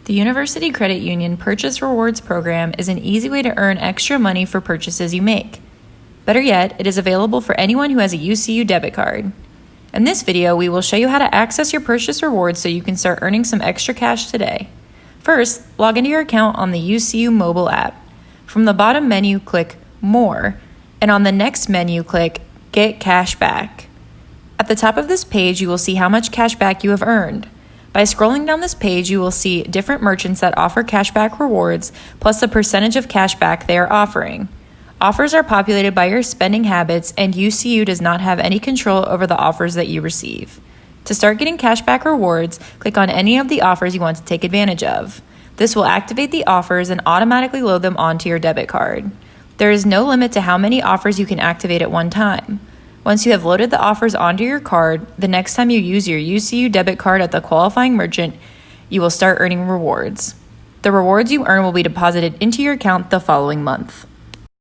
The University Credit Union Purchase Rewards program is an easy way to earn extra money for purchases you make. Better yet, it is available for anyone who has a UCU debit card. In this video, we will show you how to access your purchase rewards so you can start earning some extra cash today. First, log into your account on the UCU mobile app. From the bottom menu, click More, and on the next menu, click Get Cash Back. At the top of this page, you will see how much cash back you have earned. By scrolling down this page, you will see different merchants that offer cashback rewards, plus the percentage of cashback they are offering. Offers are populated by your spending habits, and UCU does not have any control over the offers that you receive. To start getting cashback rewards, click on any of the offers you want to take advantage of. This will activate the offers and automatically load them onto your debit card. There is no limit to how many offers you can activate at one time. Once you have loaded the offers onto your card, the next time you use your UCU debit card at the qualifying merchant, you will start earning rewards. The rewards you earn will be deposited into your account the following month.